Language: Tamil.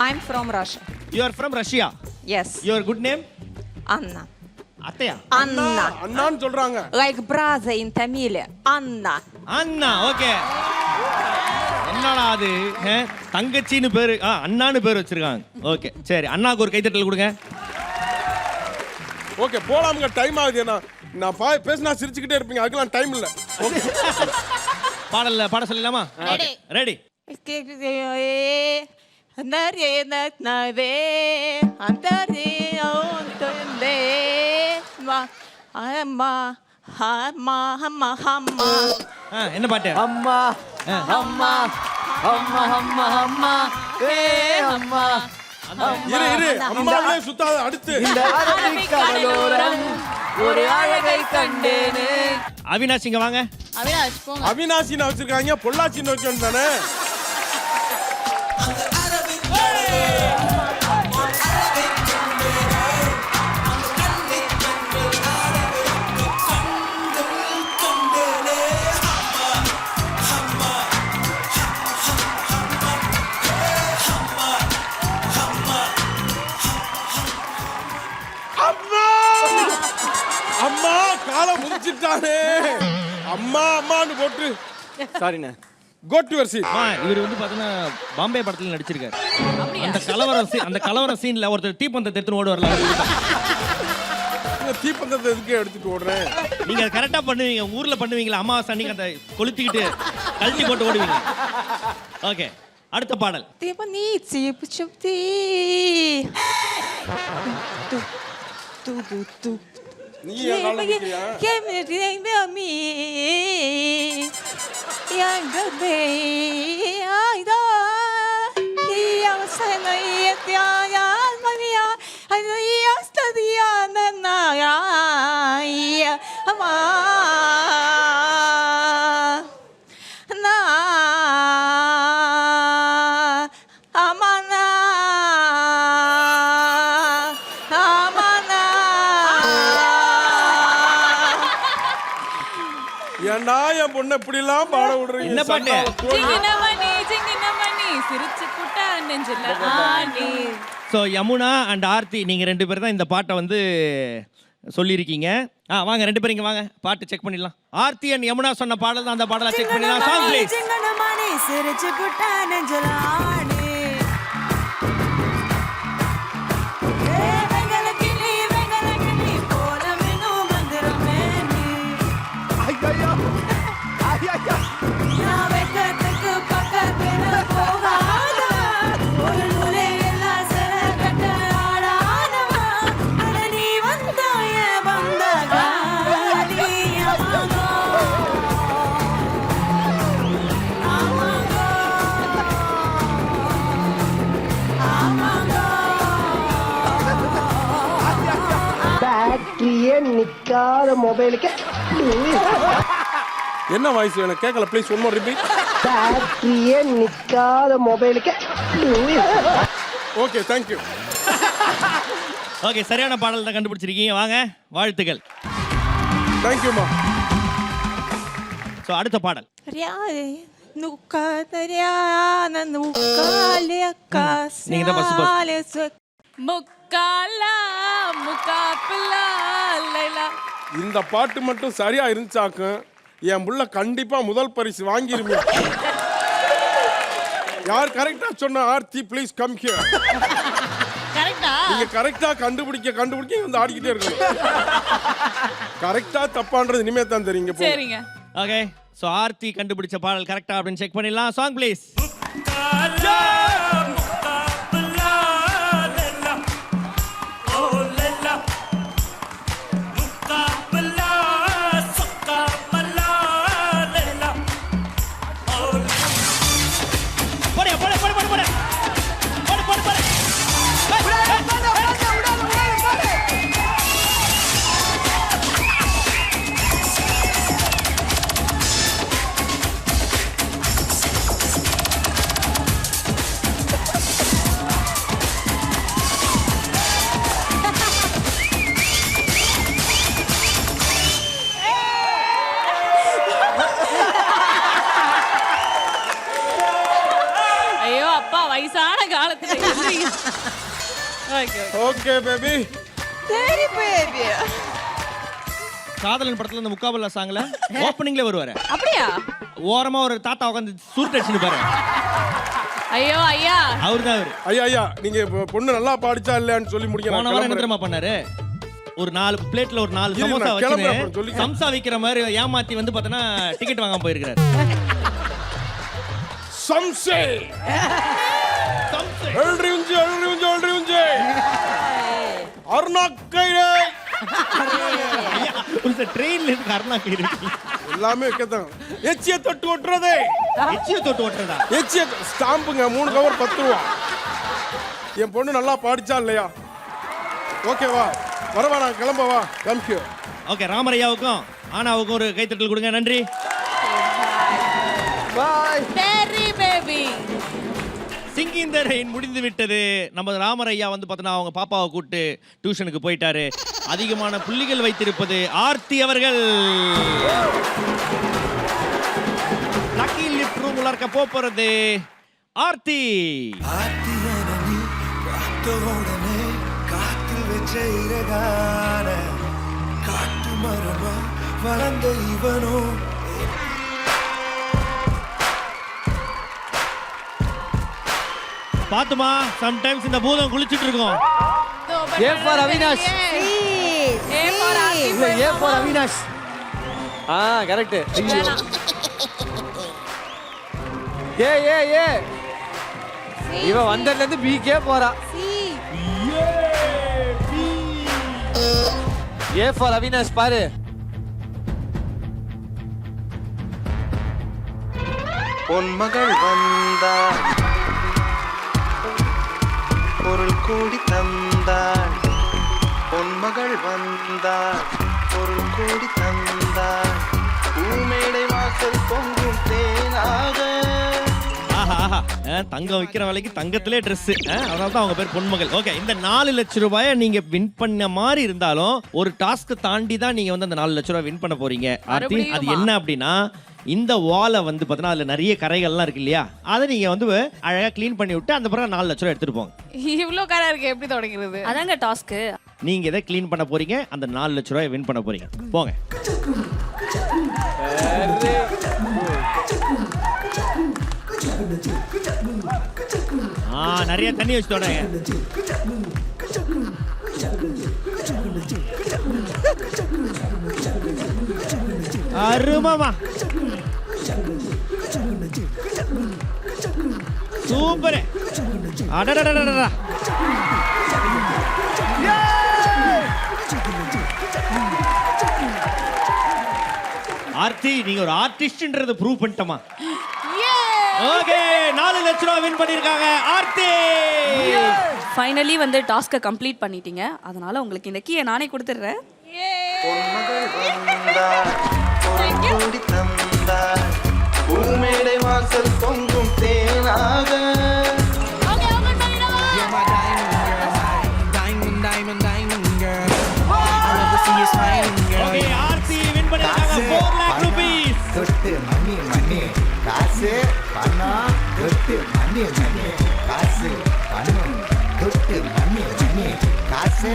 I'm from Russia. You are from Russia. Yes. Your good name? Anna. Athaiya? Anna. அண்ணான்னு சொல்றாங்க. Like brother in Tamil. Anna. Anna. Okay. என்னடா அது? தங்கச்சின்னு பேரு அண்ணான்னு பேர் வச்சிருக்காங்க. ஓகே. சரி, அண்ணாக்கு ஒரு கைத்தட்டல் கொடுங்க. ஓகே, போலாம்ங்க, டைம் ஆகுது. நான் பேசினா சிரிச்சுக்கிட்டே இருப்பீங்க, அதுக்கெல்லாம் டைம் இல்ல. ஓகே. பாட சொல்லலாமா? ரெடி. என்ன பாட்டு? அம்மா அம்மா அம்மா அம்மா அம்மா ஏ அம்மா இரு அம்மாவே சுத்தாத. அடுத்து இந்த அரபிக்கடலோரம் ஒரு அழகை கண்டேனே. அவினாஷ் இங்க வாங்க. அவினாஷ் போங்க. அவினாஷின்னு வச்சிருக்காங்க, பொள்ளாச்சி நோக்கி தானே. அம்மா காலம் முடிச்சிட்டானே. அம்மா அம்மான்னு போட்டு சாரிண்ணே. Code your seat. இவர் வந்து பாத்தீங்கன்னா பாம்பே படத்துல நடிச்சிருக்காரு. அந்த கலவர சீன்ல ஒருத்தர் தீப்பந்தத்தை எடுத்து ஓட வரல. தீப்பந்தத்தை எதுக்கு எடுத்துட்டு ஓடுறேன்? நீங்க கரெக்டா பண்ணுவீங்க. ஊர்ல பண்ணுவீங்களா அமாவாசை அன்னைக்கு அந்த கொளுத்திக்கிட்டு கழட்டி போட்டு ஓடுவீங்க. ஓகே, அடுத்த பாடல். நீ ஏன் கால்ல நிக்கிறியா? ஏன்டா என் பொண்ணை இப்படி எல்லாம் பாட விடுறீங்க? என்ன பாட்டு? ஸோ யமுனா அண்ட் ஆர்த்தி நீங்க ரெண்டு பேரும் தான் இந்த பாட்டை வந்து சொல்லியிருக்கீங்க. வாங்க ரெண்டு பேரும் இங்க வாங்க, பாட்டு செக் பண்ணிடலாம். ஆர்த்தி அண்ட் யமுனா சொன்ன பாடல் தான் அந்த பாடலை செக் பண்ணிடலாம். Song please. நிக்காத மொபைலுக்கு என்ன வாய்ஸ் எனக்கு கேட்கல, ப்ளீஸ் ஒன் மோர் ரிப்பீட். பேட்டரியே நிக்காத மொபைலுக்கு. Okay, thank you. ஓகே, சரியான பாடல் தான் கண்டுபிடிச்சிருக்கீங்க. வாங்க, வாழ்த்துக்கள். தேங்க் யூ மா. ஸோ அடுத்த பாடல். நீங்க தான் ஃபர்ஸ்ட் முக்காலா முகாபிலா லைலா. இந்த பாட்டு மட்டும் சரியா இருந்துச்சாக்கும் என் புள்ள கண்டிப்பா முதல் பரிசு வாங்கிருமே. யார் கரெக்டா சொன்ன? Aarthi please come here. கரெக்ட்டா? நீங்க கரெக்டா கண்டுபிடிக்க வந்து ஆடிக்கிட்டே இருக்கணும். கரெக்டா தப்பான்றது இனிமே தான் தெரியுங்க. சரிங்க. ஓகே, ஸோ ஆர்த்தி கண்டுபிடிச்ச பாடல் கரெக்டா அப்படின்னு செக் பண்ணிடலாம். Song please. சொல்றீங்க ஓகே ஓகே பேபி. சரி பேபி. காதலன் படத்துல இந்த முக்காபல்லா சாங்ல ஓப்பனிங்ல வருவாரு. அப்படியா? ஓரமா ஒரு தாத்தா உட்காந்து சுருட்டு அடிச்சுட்டு பாரு. ஐயோ ஐயா அவர்தான் அவரு. ஐயா ஐயா நீங்க பொண்ணு நல்லா பாடிச்சா இல்லையான்னு சொல்லி முடிக்க போன வாரம் என்ன தெரியுமா பண்ணாரு? ஒரு 4 பிளேட்ல ஒரு 4 சமோசா வச்சு சம்சா விக்கிற மாதிரி ஏமாத்தி வந்து பார்த்தனா டிக்கெட் வாங்க போயிருக்காரு. சம்சே சம்சே எல்ரி உஞ்சே அருணாக்கைரே ஒரு ட்ரெயின்ல இருந்து கர்நாடகா இருக்கு. எல்லாமே வைக்கத்தான். எச்சிய தொட்டு ஒட்டுறதே. எச்சிய தொட்டு ஓட்டுறதா? எச்சிய ஸ்டாம்புங்க 3 கவர் 10 ரூபா. என் பொண்ணு நல்லா பாடிச்சா இல்லையா? ஓகேவா? வரவா நான் கிளம்பவா? தேங்க்யூ. ஓகே, ராமரையாவுக்கும் ஆனாவுக்கும் ஒரு கைத்தட்டல் கொடுங்க. நன்றி. பாய். டெரி பேபி சிங்கிங் த ரெயின் முடிந்து விட்டது. நம்ம ராமரையா வந்து பார்த்தனா அவங்க பாப்பாவை கூட்டு டியூஷனுக்கு போயிட்டாரு. அதிகமான புள்ளிகள் வைத்திருப்பது ஆர்த்தி அவர்கள். லக்கி லிஃப்ட் ரூம் உலர்க்க போறது ஆர்த்தி. காத்தில் வச்ச இறகான காட்டு மரமா வளர்ந்த இவனோ. பாத்துமா, சம்டைம்ஸ் இந்த பூதம் குளிச்சிட்டு இருக்கோம். A for Avinash. A for இல்ல ஏ ஃபார் அவினாஷ். கரெக்ட். ஏ ஏ ஏ இவ வந்ததுல இருந்து பிகே போறா. ஏ ஃபார் அவினாஷ் பாரு. பொன்மகள் வந்தாள் பொருள் கூடி தந்தாள். பொன்மகள் வந்தாள் பொருள் கூடி தந்தாள். பூமேடை வாசல் பொங்கும் தேனாக. ஆஹா, தங்கம் விற்கிற வேலைக்கு தங்கத்திலே ட்ரெஸ். அதனால தான் அவங்க பேர் பொன்மகள். ஓகே, இந்த 4 லட்சம் ரூபாயை நீங்க வின் பண்ண மாதிரி இருந்தாலும் ஒரு டாஸ்க் தாண்டி தான் நீங்க வந்து அந்த 4 லட்சம் ரூபாய் வின் பண்ண போறீங்க. ஆர்த்தி, அது என்ன அப்படின்னா இந்த வாலை வந்து பார்த்தீங்கன்னா அதில் நிறைய கரைகள்லாம் இருக்கு இல்லையா, அதை நீங்கள் வந்து அழகாக க்ளீன் பண்ணி விட்டு அந்த பிறகு 4 லட்ச ரூபா எடுத்துட்டு போங்க. இவ்ளோ கரை இருக்கு, எப்படி தொடங்கிறது? அதாங்க டாஸ்க்கு. நீங்கள் எதை க்ளீன் பண்ண போறீங்க, அந்த 4 லட்ச ரூபாய் வின் பண்ண போறீங்க. போங்க. நிறைய தண்ணி வச்சு தொடங்க. அருமாமா, சூப்பர். அடடடடடடா, ஆர்த்தி நீங்க ஒரு ஆர்டிஸ்ட்ன்றத ப்ரூவ் பண்ணிட்டமா. ஓகே, 4 லட்ச ரூபாய் வின் பண்ணிருக்காங்க ஆர்த்தி. ஃபைனலி வந்து டாஸ்கை கம்ப்ளீட் பண்ணிட்டீங்க. அதனால உங்களுக்கு இந்த கீயை நானே கொடுத்துட்றேன். பொன்மகள் வந்தாள் பொருள் கூடி தந்தாள். பூமேடை வாசல் பொங்கும் தேனாக. ஓகே, ஆர்த்தி வின் பண்ணிருக்காங்க 4 lakh rupees. தொட்டு மணி மணி காசு பணம் தொட்டு மணி மணி காசு பணம் தொட்டு மணி மணி காசு